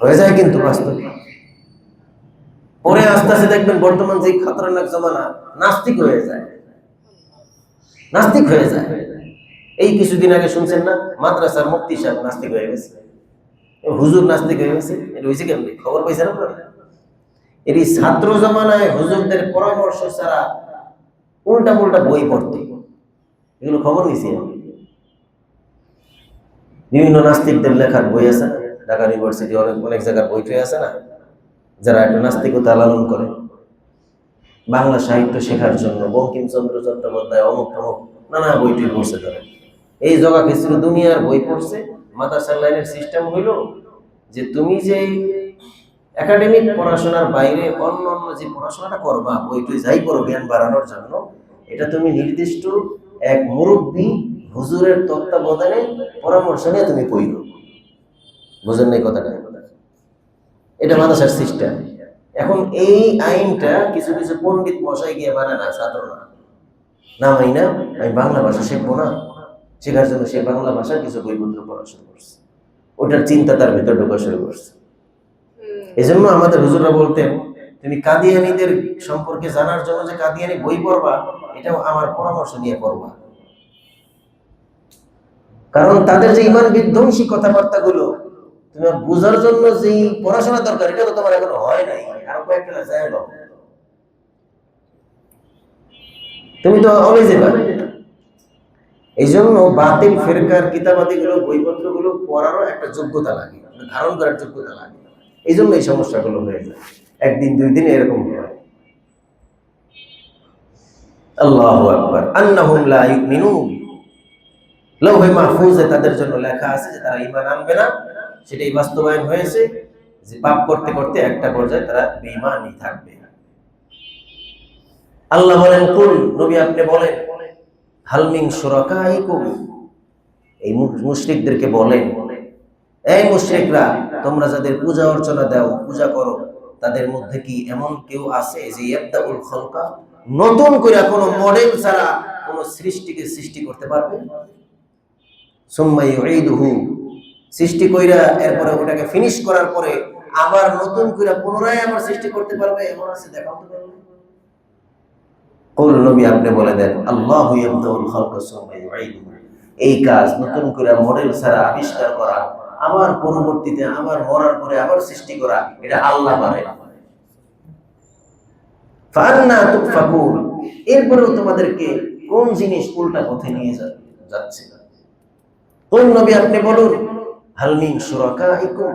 হয়ে যায়। কিন্তু বাস্তবে পরে আস্তে আস্তে দেখবেন বর্তমান যে খতরনাক জমানা, নাস্তিক হয়ে যায়, নাস্তিক হয়ে যায়। এই কিছুদিন আগে শুনছেন না, মাদ্রাসার মুফতি সাহেব নাস্তিক হয়ে গেছে, হুজুর নাস্তিক হয়ে গেছে। এটা হয়েছে কেমনি, খবর পাইছেন আপনারা? এর ছাত্র জমানায় হুজুরদের পরামর্শ ছাড়া উল্টা পুল্টা বই পড়তে, এগুলো খবর নিছি। বিভিন্ন নাস্তিকদের লেখার বই আছে না, ঢাকা ইউনিভার্সিটি অনেক অনেক জায়গার বই টই আছে না, যারা একটু নাস্তিকতা লালন করে, বাংলা সাহিত্য শেখার জন্য বঙ্কিমচন্দ্র চট্টোপাধ্যায় অমুক অমুক নানা বইটি পড়ছে তারা। এই জগা খিচুড়ি দুনিয়ার বই পড়ছে। মাদ্রাসা লাইনের সিস্টেম হইল যে তুমি যে একাডেমিক পড়াশোনার বাইরে অন্য অন্য যে পড়াশোনাটা করবা, বইটি যাই করো জ্ঞান বাড়ানোর জন্য, এটা তুমি নির্দিষ্ট এক মুরব্বী হুজুরের তত্ত্বাবধানে পরামর্শ নিয়ে তুমি পড়ো। বুঝেন নাই কথাটা? এটা মাদ্রাসার সিস্টেম। এখন এই আইনটা কিছু কিছু পণ্ডিত মশাই গিয়ে মানে না, ছাত্ররা না মাই না, আমি বাংলা ভাষা শিখবো না, শেখার জন্য সে বাংলা ভাষার কিছু বইপত্র পড়া শুরু করছে, ওটার চিন্তা তার ভেতর ঢোকা শুরু করছে। এই জন্য আমাদের হুজুররা বলতেন, তুমি কাদিয়ানীদের সম্পর্কে জানার জন্য যে কাদিয়ানী বই পড়বা, এটাও আমার পরামর্শ নিয়ে পড়বা, কারণ তাদের যে ইমান বিধ্বংসী কথাবার্তা গুলো তোমার বোঝার জন্য যে পড়াশোনা দরকার, এটা তো তোমার এখনো হয় নাই, আরো কয়েকটা যায় না, তুমি তো অলওয়েজ পাবে। এই জন্য বাতিল ফেরকার কিতাবাদি গুলো, বইপত্র গুলো পড়ারও একটা যোগ্যতা লাগে, ধারণ করার যোগ্যতা লাগে। এই জন্য এই সমস্যাগুলো হয়ে যায়, একদিন দুই দিন এরকম হয়। আল্লাহু আকবার। আন্নাহুম লা ইউমিনুন, লৌহে মাহফুজে তাদের জন্য লেখা আছে যে তারা ঈমান আনবে না। সেটাই বাস্তবায়ন হয়েছে যে পাপ করতে করতে একটা পর্যায়ে তারা বেঈমানই থাকবে। আল্লাহ বলেন, কুল, নবী আপনি বলেন, হাল মিন শুরাকাইকুম, এই মুশরিকদেরকে বলেন, এই মুশরিকরা, তোমরা যাদের পূজা অর্চনা দাও, পূজা করো, তাদের মধ্যে কি এমন কেউ আছে যে ইয়াবদাউল খালকা, নতুন করে কোনো মডেল ছাড়া কোনো সৃষ্টিকে সৃষ্টি করতে পারবে? সুম্মা ইউঈদুহু, সৃষ্টি কইরা এরপরে ওটাকে ফিনিশ করার পরে আবার নতুন করে পুনরায় আবার সৃষ্টি করতে পারবে? এমন আছে, দেখাও তো পারবে। কুল, নবী আপনি বলে দেন, আল্লাহু ইয়াবদাউল খালকা সুম্মা ইউঈদুহু, এই কাজ নতুন করে মডেল ছাড়া আবিষ্কার করা, আবার পরবর্তীতে আবার মরার পরে আবার সৃষ্টি করা, এটা আল্লাহ পারে। ফান্না তুফাকুন, এরপরেও তোমাদেরকে কোন জিনিস উল্টা পথে নিয়ে যাচ্ছে? কোন নবী আপনি বলুন, হাল মিন শুরাকাইকুম,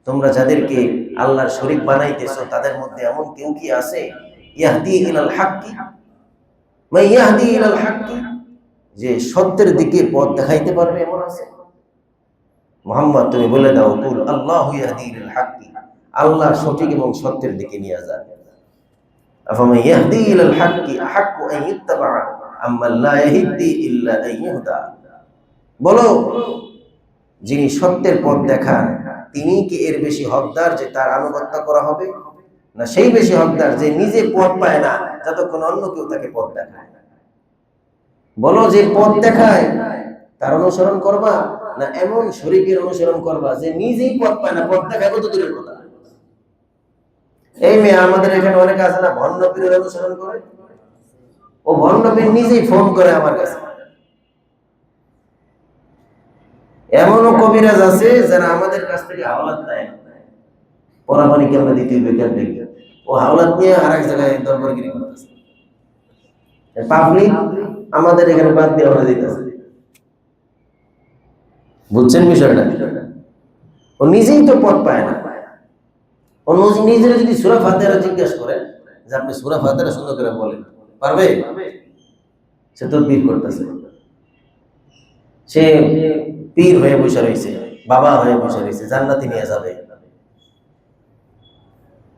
তোমরা যাদেরকে আল্লাহর শরীক বানাইতেছো তাদের মধ্যে এমন কেউ কি আছে, ইয়াহদি ইলাল হাক্কি, মা ইয়াহদি ইলাল হাক্কি, যে সত্যের দিকে পথ দেখাইতে পারবে, এমন আছে? মুহাম্মদ তুমি বলে দাও, কুল আল্লাহু ইয়াহদি ইলাল হাক্কি, আল্লাহ সঠিক এবং সত্যের দিকে নিয়ে যায়। আফামান ইয়াহদি ইলাল হাক্কি আহাক্কু আন ইত্তাবা আম্মা লা ইয়াহদি ইল্লা আন ইউহদা, বলো, যিনি সত্যের পথ দেখান তিনি কি এর বেশি হকদার যে তার আনুগত্য করা হবে, না সেই বেশি হকদার যে নিজে পথ পায় না যতক্ষণ অন্য কেউ তাকে পথ দেখায়? বলো, যে পথ দেখায় তার অনুসরণ করবা, না এমন শরীকের অনুসরণ করবা যে নিজেই পথ পায় না, পথ দেখায় কত দূরের কথা। এই মেয়ে আমাদের এখানে অনেক আছে না, ভণ্ড পীরের অনুসরণ করে, ও ভণ্ড পীর নিজেই ফোন করে আমার কাছে। এমনও কবিরাজ আছে যারা আমাদের কাছ থেকে হাওলাত নেয়, পরামানি কেমন দিতে হইবে, কেমন, ও হাওলাত নিয়ে আর এক জায়গায় দরবারগিরি করতেছে। পাবলিক আমাদের এখানে বাদ দিয়ে আমরা দিতেছে। বুঝছেন বিষয়টা? ও নিজেই তো পথ পায় না। ও নিজের যদি সূরা ফাতিহা জিজ্ঞেস করে যে আপনি সূরা ফাতিহা সুন্দর করে বলেন, পারবে? সে তো পীর করতেছে, সে পীর হয়ে বসে রয়েছে, বাবা হয়ে বসে রয়েছে, জান্নাতে নিয়ে যাবে,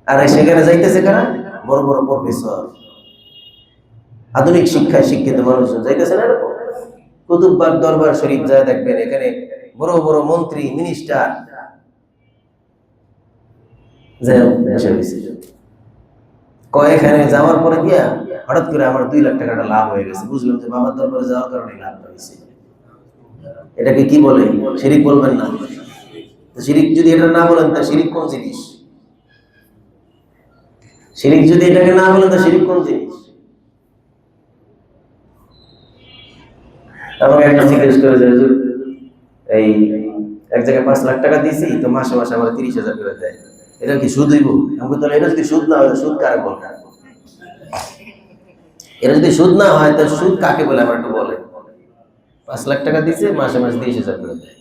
আর সেখানে যাইতেছে কারা? বড় বড় প্রফেসর, আধুনিক শিক্ষায় শিক্ষিত মানুষজন যাইতেছে না এরকম? কুতুববাগ দরবার শরীফ যায় দেখবেন, এখানে বড় বড় মন্ত্রী মিনিস্টার এখানে যাওয়ার পরে দিয়া হঠাৎ করে আমার 2 লাখ টাকাটা লাভ হয়ে গেছে, বুঝলাম যে বাবার দরবারে যাওয়ার কারণে লাভ হয়েছে। এটাকে কি বলে? শিরিক বলবেন না? শিরিক যদি এটা না বলেন তা শিরিক কোন জিনিস? শিরিক যদি এটাকে না বলেন তা শিরিক কোন জিনিস? আমাকে একটা জিজ্ঞেস করে যে এই এক জায়গায় 5 লাখ টাকা দিয়েছি, তো মাসে মাসে আমার 30,000 করে দেয়, এটা কি সুদ হইব? আমি তাহলে এটা যদি সুদ না হয় সুদ কারে বলে? এটা যদি সুদ না হয় তাহলে সুদ কাকে বলে আমার একটু বলে। 5 লাখ টাকা দিয়েছে, মাসে মাসে 30,000 করে দেয়,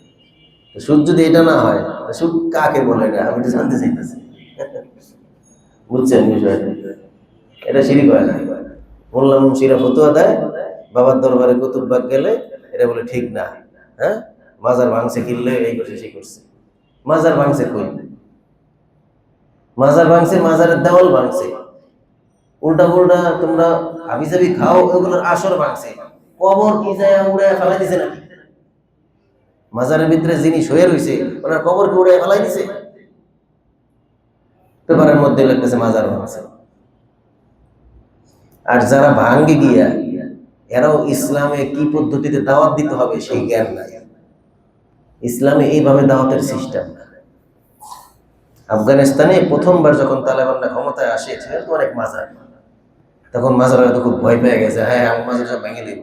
সুদ যদি এটা না হয় সুদ কাকে বলে? এটা আমি তো জানতে চাইতেছি। বুঝছেন বিষয়টা? এটা শিরিক হয় না। মোল্লা মুন্সিরা ফতুয়া দেয়, বাবার দরবারে কুতুববাগ গেলে এটা বলে ঠিক না। হ্যাঁ, মাজার ভাঙছে, কিনলে এই করছে সেই করছে। মাজার ভাঙছে কই? মাজার ভাঙছে, মাজারের দেওয়াল ভাঙছে, উল্টা উল্টা তোমরা হাবিজাবি খাও, ওগুলোর আসর ভাঙছে। কবর কি যায় উড়ে ফেলাই দিছে নাকি? মাজারের ভিতরে জিনিস হয়ে রয়েছে, ওনার কবরকে উড়ে ফেলাই দিছে। পেপারের মধ্যে লিখতেছে মাজার ভাঙছে। আর যারা ভাঙ্গে গিয়া, এরাও ইসলামে কি পদ্ধতিতে দাওয়াত দিতে হবে সেই জ্ঞান নাই। ইসলামে এইভাবে দাওয়াতের সিস্টেম না। আফগানিস্তানে প্রথমবার যখন তালেবানরা ক্ষমতায় আসে, তো অনেক মাজার, তখন মাজাররা তো খুব ভয় পেয়ে গেছে, হ্যাঁ আমার মাজার সব ভেঙে দিন।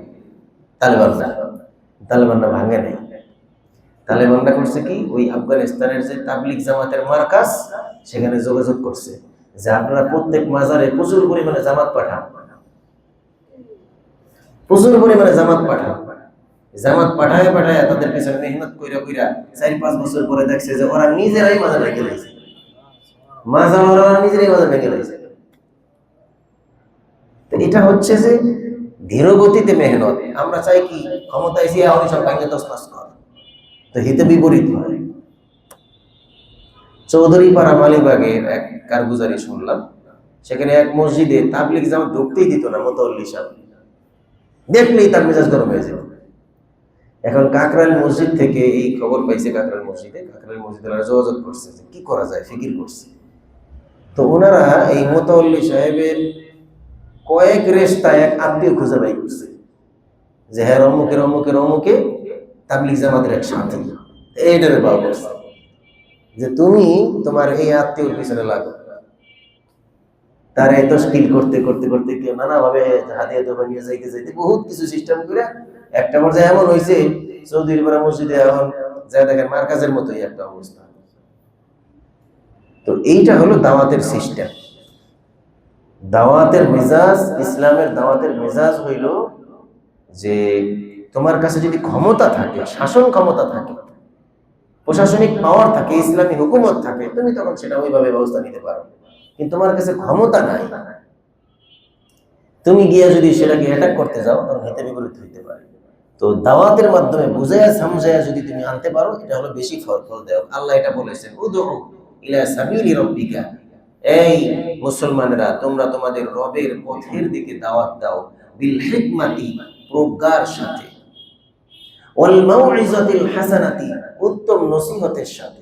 তালেবানরা ভাঙে নেই। তালেবানরা করছে কি, ওই আফগানিস্তানের যে তাবলিগ জামাতের মার্কাজ, সেখানে যোগাযোগ করছে যে আপনারা প্রত্যেক মাজারে প্রচুর পরিমাণে জামাত পাঠান, প্রচুর পরিমাণে জামাত পাঠান। জামাত পাঠায় পাঠায় তাদের পিছনে মেহনত কইরা কইরা 4-5 বছর পরে দেখছে যে ওরা নিজেরাই মাজার ভেঙে দিয়েছে। ওরা নিজেরাই মাজার ভেঙে দিয়েছে। তো এটা হচ্ছে যে ধীর গতিতে মেহনত। আমরা চাই কি, ক্ষমতায় এসে আমি সব ভাঙে তছনছ কর, তো হিতে বিপরীত হয়। চৌধুরীপাড়া মালিবাগের এক কারগুজারি শুনলাম, সেখানে এক মসজিদে তাবলিগ জামাত ঢুকতেই দিত না মুতাওয়াল্লি সাহেব, দেখলেই তার মেজাজ গরম হয়ে যেত। এখন কাকরাইল মসজিদ থেকে এই খবর পাইছে, কাকরাইল মসজিদে যোগাযোগ করছে যে কি করা যায়, ফিকির করছে। তো ওনারা এই মুতাওয়াল্লি সাহেবের কয়েক রেস্তা এক আত্মীয় খুঁজে বাই করছে যে হ্যাঁ অমুকে তাবলিগ জামাতের এক সাথী, এইটারে পাওয়া করছে যে তুমি তোমার এই আত্মীয়র পিছনে লাগো। তার এত স্কিল করতে করতে করতে কেউ নানাভাবে হাদিয়া তো নিয়ে যাইতে যাইতে বহুত কিছু সিস্টেম করে একটা পর্যায়ে এমন হয়েছে, চৌধুরীপাড়া মসজিদে এখন যা দেখেন মার্কাজের মতোই একটা অবস্থা। তো এইটা হলো দাওয়াতের সিস্টেম। দাওয়াতের মেজাজ, ইসলামের দাওয়াতের মেজাজ হইল যে তোমার কাছে যদি ক্ষমতা থাকে, শাসন ক্ষমতা থাকে, প্রশাসনিক পাওয়ার থাকে, ইসলামী হুকুমত থাকে, তুমি তখন সেটা ওইভাবে ব্যবস্থা নিতে পারো। কিন্তু তোমার কাছে ক্ষমতা নাই, তুমি গিয়ে যদি সেটাকে অ্যাটাক করতে যাও, তখন হিতে বিপরীত হইতে পারে। তো দাওয়াতের মাধ্যমে বুঝাইয়া সমঝাইয়া যদি তুমি আনতে পারো, এটা হলো বেশি ফল দেও। আল্লাহ এটা বলেছেন, উদউ ইলা সাবিলি রাব্বিকা, এই মুসলমানেরা তোমরা তোমাদের রবের পথের দিকে দাওয়াত দাও, বিল হিকমাতি, প্রজ্ঞার সাথে, ওয়াল মাউইজাতিল হাসানাতি, উত্তম নসিহতের সাথে,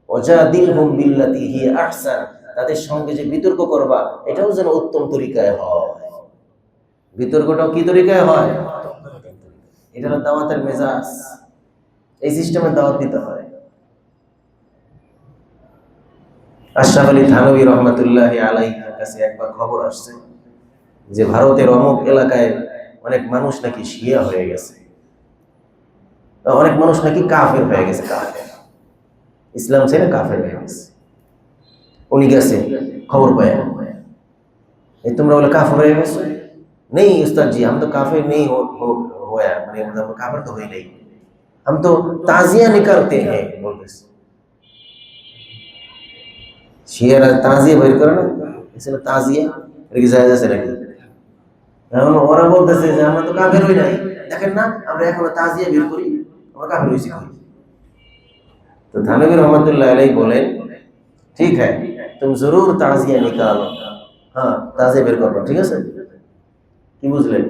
ওয়াজাদিলহুম বিল্লাতি হিয়া আহসান, তাদের সঙ্গে যে বিতর্ক করবা এটাও যেন উত্তম তরিকায় হয়। বিতর্কটাও কি তরিকায় হয়? এটা হলো দাওয়াতের মেজাজ। এই সিস্টেমে দাওয়াত দিতে হয়। আশরাফ আলী থানভী রহমাতুল্লাহি আলাইহির কাছে একবার খবর আসছে যে ভারতের অমুক এলাকায় অনেক মানুষ নাকি শিয়া হয়ে গেছে, অনেক মানুষ নাকি কাফের হয়ে গেছে, কাফের, ইসলাম ছেড়ে কাফের হয়ে গেছে। উনি গেছে খবর পায়, এই তোমরা বলে কাফের হয়ে গেছো? নেই উস্তাদ জি, हम तो काफिर नहीं होया, মানে हम काफिर तो हुई नहीं, हम तो ताजिया निकालते हैं बोलते। শিয়ারা তাজিয়া বের করে না, এসে তাজিয়া রেখে যায় যাচ্ছে নাকি? এখন ওরা বলতেছে যে আমরা তো কাফের হই নাই, দেখেন না আমরা এখনো তাজিয়া বের করি, আমরা কাফের হইছি কই? তো থানভী রহমাতুল্লাহ আলাইহি বলেন, ঠিক है, तुम जरूर ताजिया निकालो। হ্যাঁ, তাজিয়া বের করবো, ঠিক আছে? কি বুঝলেন?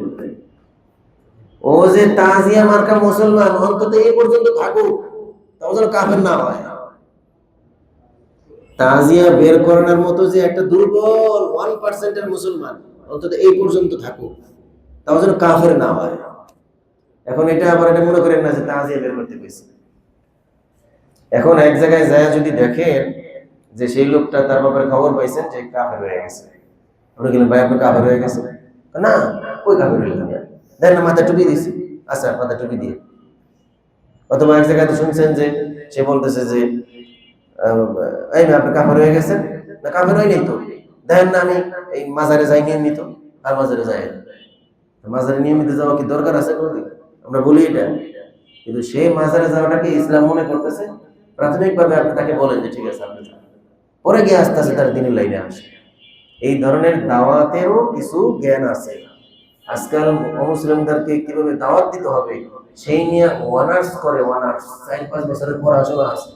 ও যে তাজিয়া মার্কা মুসলমান, অন্তত এই পর্যন্ত থাকুক, তাও যেন কাফের না হয়। তাজিয়া বের করানোর মতো যে একটা দুর্বল 1% এর মুসলমান অন্তত এই পর্যন্ত থাকুক, তাও যেন কাফের না হয়। এখন এটা আবার এটা মনে করেন না যে তাজিয়া বের করতে পেরেছে। এখন এক জায়গায় যায় যদি দেখেন যে সেই লোকটা, তার ব্যাপারে খবর পাইছেন যে কাফের হয়ে গেছে, আপনি গেলেন ভাই আপনি কাফের হয়ে গেছে? না, ওই কাফের হইল না, দেন না মাথা টুপি দিছি, আচ্ছা মাথা টুপি দিয়ে। অথবা এক জায়গায় শুনছেন যে সে বলতেছে যে এই আপনি কাফের হয়ে গেছেন? না কাফের হয় নাই তো, দেখেন না আমি এই মাজারে যাই নিয়মিত, আর মাজারে যাই না। মাজারে নিয়মিত যাওয়া কি দরকার আছে কোনদিন? আমরা বলি এটা, কিন্তু সে মাজারে যাওয়াটাকে ইসলাম মনে করতেছে। প্রাথমিকভাবে আপনি তাকে বলেন যে ঠিক আছে আপনি যান, পরে গিয়ে আস্তে আস্তে তার দিনের লাইনে আসে। এই ধরনের দাওয়াতেরও কিছু জ্ঞান আছে। আজকাল অমুসলিমদেরকে কিভাবে দাওয়াত দিতে হবে সেই নিয়ে অনার্স করে, অনার্স 4-5 বছরের পড়াশোনা আছে,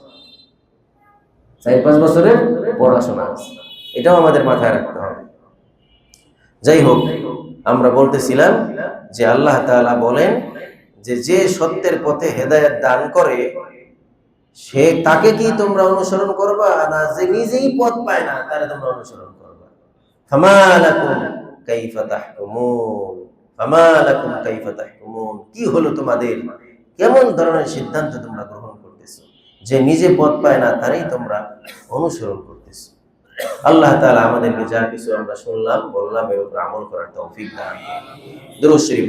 4-5 বছরের পড়াশোনা আছে। এটাও আমাদের মাথায় রাখতে হবে। যাই হোক, আমরা বলতেছিলাম যে আল্লাহ তাআলা বলেন যে যে সত্যের পথে হেদায়েত দান করে সে তাকে কি তোমরা অনুসরণ করবা, না যে নিজেই পথ পায় না তারে তোমরা অনুসরণ করবা? ফামা লাকুম কাইফা তাহকুমুন, ফামা লাকুম কাইফা তাহকুমুন, কি হলো তোমাদের, কেমন ধরনের সিদ্ধান্ত তোমরা গ্রহণ করতেছো যে নিজে পথ পায় না তারই তোমরা অনুসরণ করতেছো। আল্লাহ তাআলা আমাদেরকে যা কিছু আমরা শুনলাম বললাম এর উপর আমল করার তৌফিক দান করুন। দুরূদ শরীফ